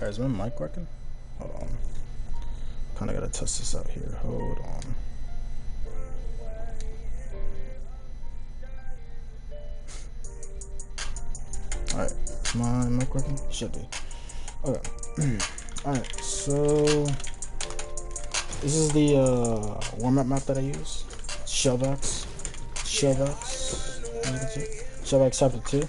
Alright, is my mic working? Hold on. Kinda gotta test this out here. Hold on. Alright, is my mic working? Should be. Okay. Alright, so this is the warm-up map that I use. Shellbacks. Shellbacks Chapter 2.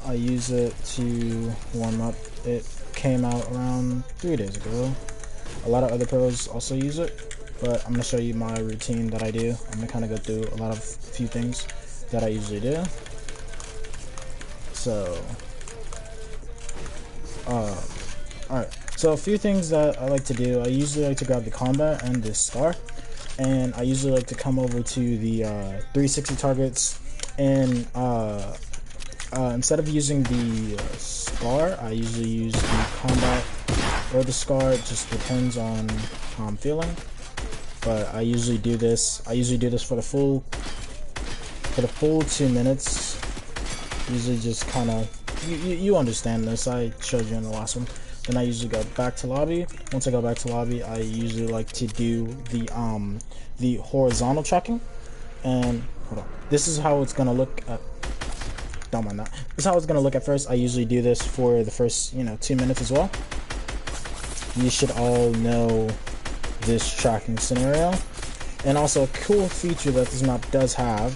I use it to warm up. It came out around 3 days ago. A lot of other pros also use it, but I'm gonna show you my routine that I do. I'm gonna kind of go through a few things that I usually do. So, alright. So a few things that I like to do. I usually like to grab the combat and the star, and I usually like to come over to the 360 targets, and instead of using the scar, I usually use the combat or the scar. It just depends on how I'm feeling. But I usually do this. I usually do this for the full 2 minutes. Usually just kind of you understand this. I showed you in the last one. Then I usually go back to lobby. Once I go back to lobby, I usually like to do the horizontal tracking. And hold on. This is how it's gonna look at. Don't mind that. This is how it's gonna look at first. I usually do this for the first 2 minutes as well. You should all know this tracking scenario. And also a cool feature that this map does have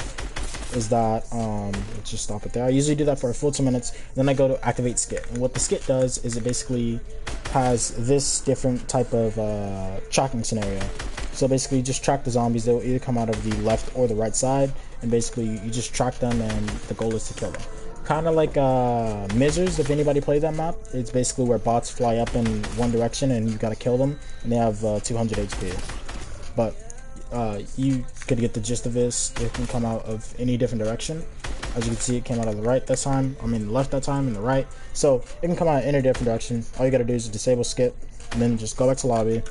is that let's just stop it there. I usually do that for a full 2 minutes, then I go to activate skit. And what the skit does is it basically has this different type of tracking scenario. So basically you just track the zombies. They'll either come out of the left or the right side, and basically you just track them, and the goal is to kill them. Kind of like Mizzers, if anybody played that map. It's basically where bots fly up in one direction and you gotta kill them, and they have 200 HP. But you could get the gist of this. It can come out of any different direction. As you can see, it came out of the right that time. I mean, the left that time, and the right. So it can come out in any different direction. All you gotta do is disable skip, and then just go back to lobby.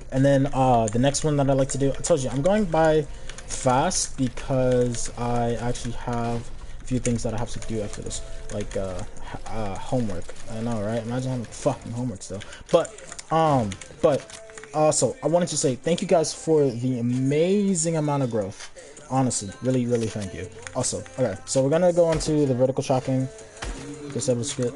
And then the next one that I like to do, I told you I'm going by fast because I actually have a few things that I have to do after this, like homework. I know, right? Imagine having fucking homework still. But also I wanted to say thank you guys for the amazing amount of growth. Honestly, really thank you. Also, okay, so we're gonna go into the vertical tracking. Disable skip.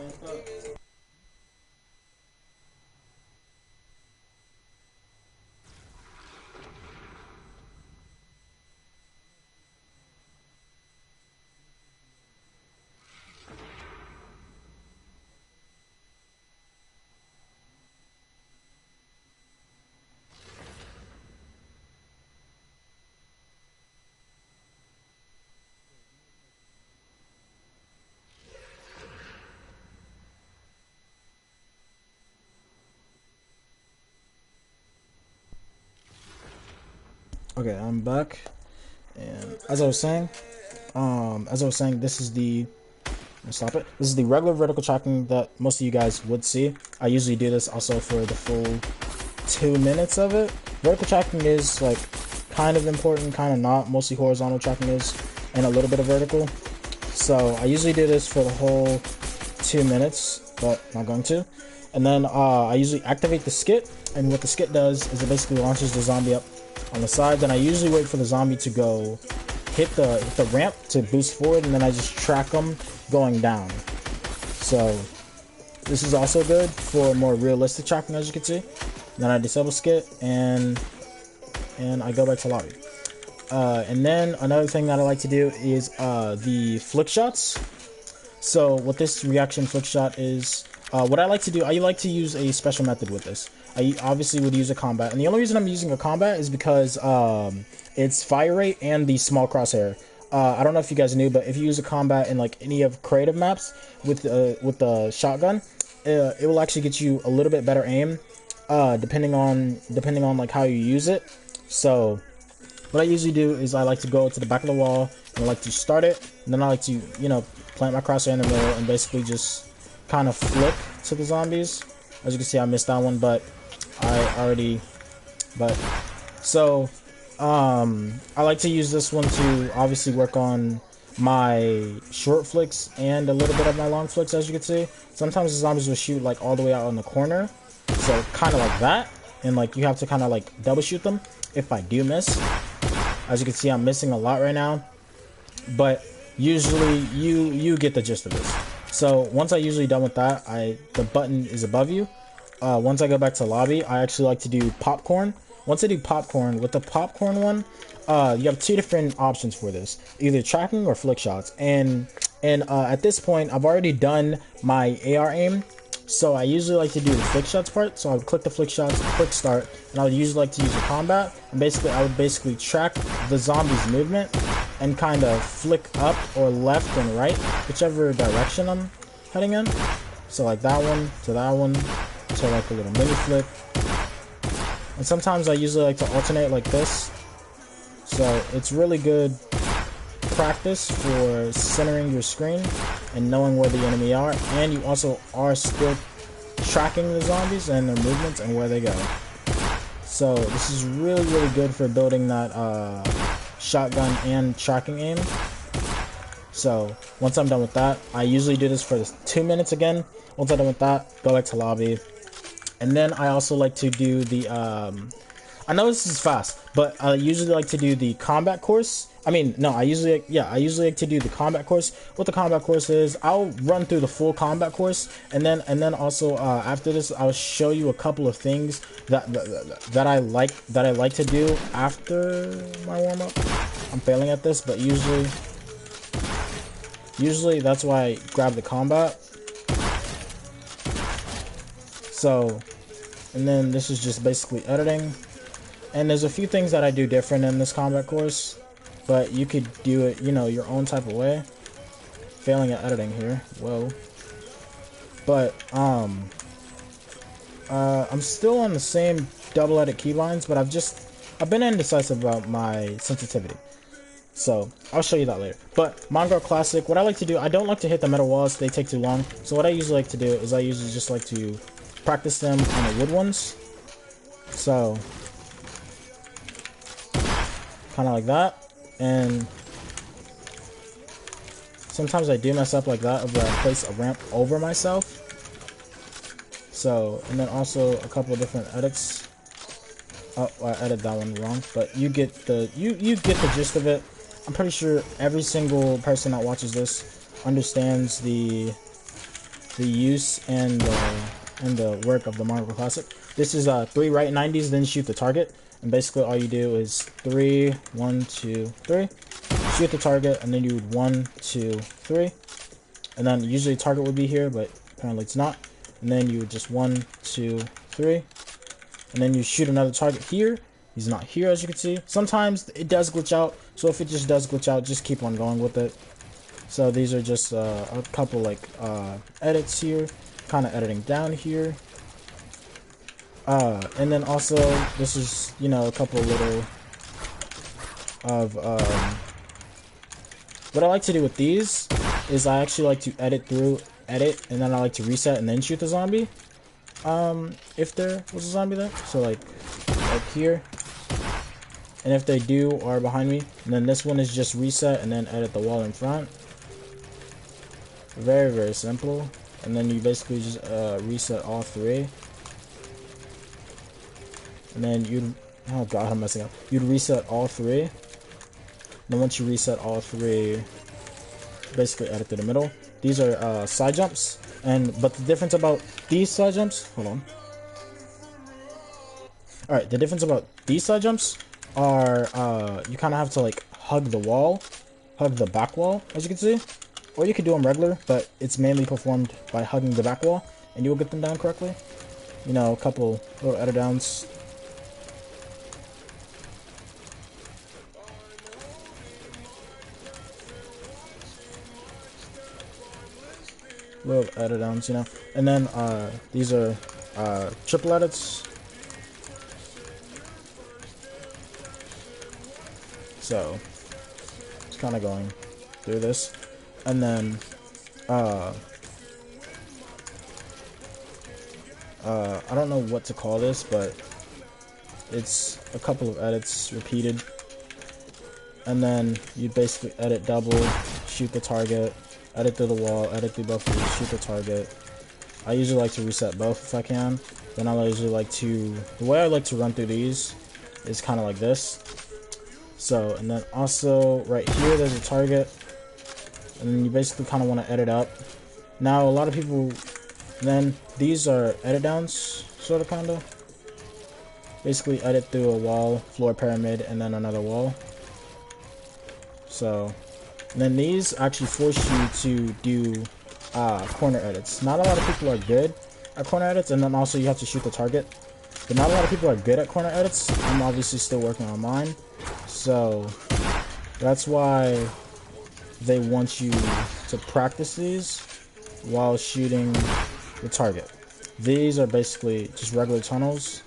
Okay, I'm back, and as I was saying, this is the stop it. This is the regular vertical tracking that most of you guys would see. I usually do this also for the full 2 minutes of it. Vertical tracking is like kind of important, kind of not. Mostly horizontal tracking is, and a little bit of vertical. So I usually do this for the whole 2 minutes, but not going to. And then I usually activate the skit, and what the skit does is it basically launches the zombie up on the side. Then I usually wait for the zombie to go hit the ramp to boost forward, and then I just track them going down. So this is also good for more realistic tracking, as you can see. Then I disable skit, and I go back to lobby. And then another thing that I like to do is the flick shots. So what this reaction flick shot is, what I like to do, I like to use a special method with this. I obviously would use a combat, and the only reason I'm using a combat is because it's fire rate and the small crosshair. I don't know if you guys knew, but if you use a combat in like any of creative maps with the shotgun, it will actually get you a little bit better aim, depending on like how you use it. So what I usually do is I like to go to the back of the wall, and I like to start it, and then I like to plant my crosshair in the middle and basically just kind of flick to the zombies. As you can see, I missed that one, but so I like to use this one to obviously work on my short flicks and a little bit of my long flicks, as you can see. Sometimes the zombies will shoot like all the way out on the corner, so kind of like that, and like you have to kind of like double shoot them if I do miss. As you can see, I'm missing a lot right now, but usually you get the gist of this. So once I usually done with that, the button is above you. Once I go back to lobby, I actually like to do popcorn. Once I do popcorn, with the popcorn one, you have two different options for this, either tracking or flick shots. And at this point, I've already done my AR aim, so I usually like to do the flick shots part. So I would click the flick shots, click start, and I would usually like to use the combat. And basically, I would basically track the zombie's movement and kind of flick up or left and right, whichever direction I'm heading in. So like that one to that one, to like a little mini flick. And sometimes I usually like to alternate like this. So it's really good practice for centering your screen and knowing where the enemy are, and you also are still tracking the zombies and their movements and where they go. So this is really good for building that shotgun and tracking aim. So once I'm done with that, I usually do this for 2 minutes again. Once I'm done with that, go back to lobby. And then I also like to do the, I know this is fast, but I usually like to do the combat course. I usually like to do the combat course. What the combat course is, I'll run through the full combat course, and then also after this, I'll show you a couple of things that I like to do after my warm up. I'm failing at this, but usually that's why I grab the combat. So, and then this is just basically editing. And there's a few things that I do different in this combat course, but you could do it, your own type of way. Failing at editing here. Whoa. But, I'm still on the same double edit keybinds, but I've been indecisive about my sensitivity. So, I'll show you that later. But, Mongrel Classic, what I like to do, I don't like to hit the metal walls, they take too long. So what I usually like to do is I usually just like to practice them on the wood ones. So, kind of like that. And sometimes I do mess up like that, where I place a ramp over myself. So, and then also a couple of different edits. Oh, I edited that one wrong, but you get the gist of it. I'm pretty sure every single person that watches this understands the use and the work of the Mongrel Classic. This is 3 right 90s, then shoot the target. And basically all you do is 3, 1, 2, 3. Shoot the target, and then you would 1, 2, 3. And then usually target would be here, but apparently it's not. And then you would just 1, 2, 3. And then you shoot another target here. He's not here, as you can see. Sometimes it does glitch out, so if it just does glitch out, just keep on going with it. So these are just a couple like edits here, kind of editing down here. And then also, this is, a couple little of, what I like to do with these is I actually like to edit, and then I like to reset and then shoot the zombie. If there was a zombie there. So like here. And if they are behind me. And then this one is just reset and then edit the wall in front. Very simple. And then you basically just reset all 3. And then oh god, I'm messing up. You'd reset all 3. Then once you reset all 3, basically edit to the middle. These are side jumps, but the difference about these side jumps, hold on. Alright, the difference about these side jumps are you kind of have to like hug the back wall, as you can see. Or you could do them regular, but it's mainly performed by hugging the back wall, and you'll get them down correctly. A couple little edit downs. Little edit downs, and then these are triple edits. So it's kind of going through this, and then I don't know what to call this, but it's a couple of edits repeated, and then you basically edit double, shoot the target, edit through the wall, edit through both of these, shoot the target. I usually like to reset both if I can. Then I usually like to, the way I like to run through these is kind of like this. So, and then also right here there's a target, and then you basically kind of want to edit up. Now a lot of people, then these are edit downs, sort of, kind of. Basically edit through a wall, floor pyramid, and then another wall. So, and then these actually force you to do corner edits. Not a lot of people are good at corner edits, and then also you have to shoot the target. But not a lot of people are good at corner edits. I'm obviously still working on mine. So, that's why they want you to practice these while shooting the target. These are basically just regular tunnels.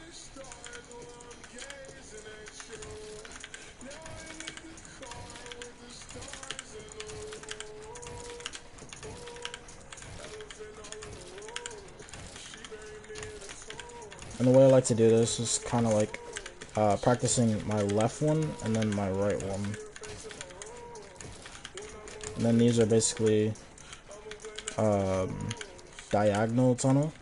And the way I like to do this is kind of like practicing my left one and then my right one. And then these are basically diagonal tunnel.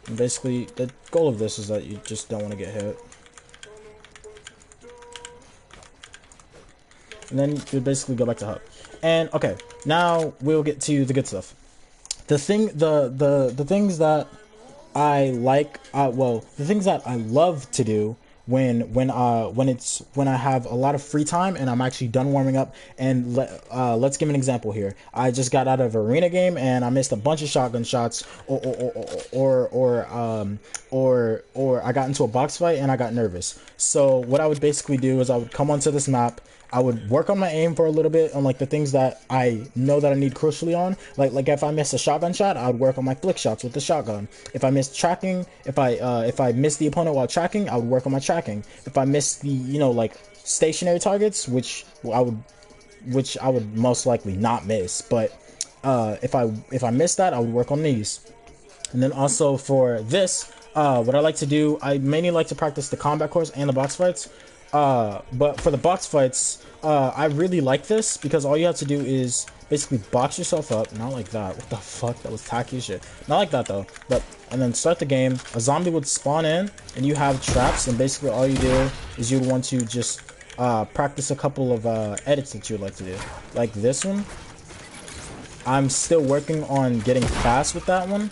And basically the goal of this is that you just don't want to get hit. And then you basically go back to hub. And okay, now we'll get to the good stuff. The things that I like, well, the things that I love to do when I have a lot of free time and I'm actually done warming up. And let's give an example here. I just got out of an arena game and I missed a bunch of shotgun shots, or I got into a box fight and I got nervous. So what I would basically do is I would come onto this map. I would work on my aim for a little bit on like the things that I know that I need crucially on. Like if I miss a shotgun shot, I would work on my flick shots with the shotgun. If I miss tracking, if I miss the opponent while tracking, I would work on my tracking. If I miss the like stationary targets, which I would most likely not miss, but if I miss that, I would work on these. And then also for this, what I like to do, I mainly like to practice the combat course and the box fights. But for the box fights, I really like this because all you have to do is basically box yourself up. Not like that. What the fuck? That was tacky as shit. Not like that though. And then start the game. A zombie would spawn in, and you have traps. And basically, all you do is you want to just practice a couple of edits that you would like to do, like this one. I'm still working on getting fast with that one.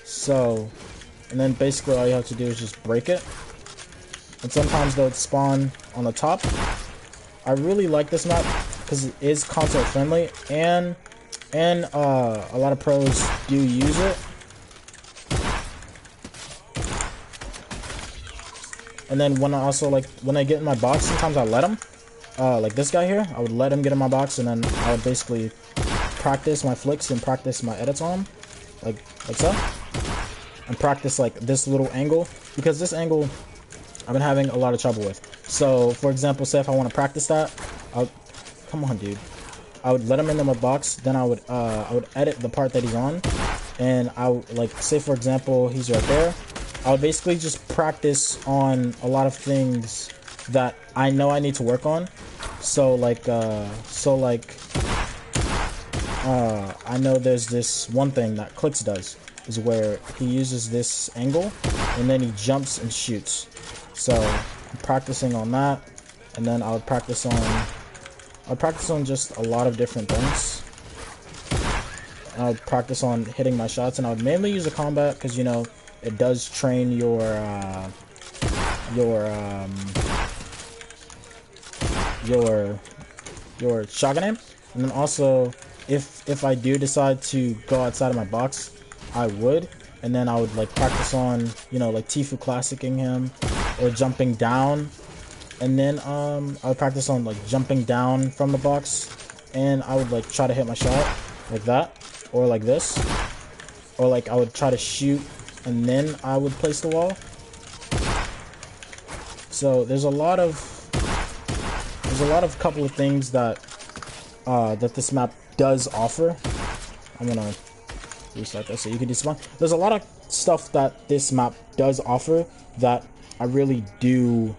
So, and then basically all you have to do is just break it. And sometimes they'll spawn on the top. I really like this map because it is console friendly, and a lot of pros do use it. And then when I get in my box, sometimes I let them, like this guy here, I would let him get in my box, and then I would basically practice my flicks and practice my edits on him, like so, and practice like this little angle, because this angle I've been having a lot of trouble with. So, for example, say if I want to practice that, come on, dude. I would let him into my box, then I would edit the part that he's on, and I would, like, say for example, he's right there. I would basically just practice on a lot of things that I know I need to work on. So, I know there's this one thing that KoldeX does, is where he uses this angle, and then he jumps and shoots. So I'm practicing on that, and then I would practice on just a lot of different things. And I would practice on hitting my shots, and I would mainly use the combat because it does train your shotgun aim. And then also, if I do decide to go outside of my box, I would, and then I would like practice on like Tfue classicing him, or jumping down, and then I would practice on like jumping down from the box, and I would like try to hit my shot like that, or like this, or like I would try to shoot and then I would place the wall. So there's a lot of couple of things that this map does offer. I'm gonna restart this so you can despawn. There's a lot of stuff that this map does offer that I really do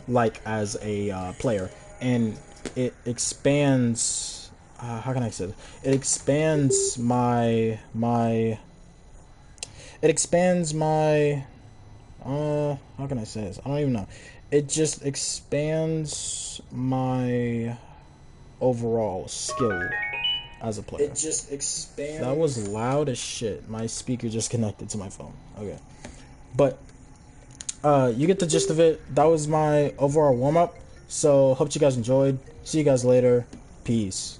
like as a player, and it expands. How can I say this? It expands my It expands my. How can I say this? I don't even know. It just expands my overall skill as a player. It just expands. That was loud as shit. My speaker just connected to my phone. Okay, but you get the gist of it. That was my overall warm up. So hope you guys enjoyed. See you guys later. Peace.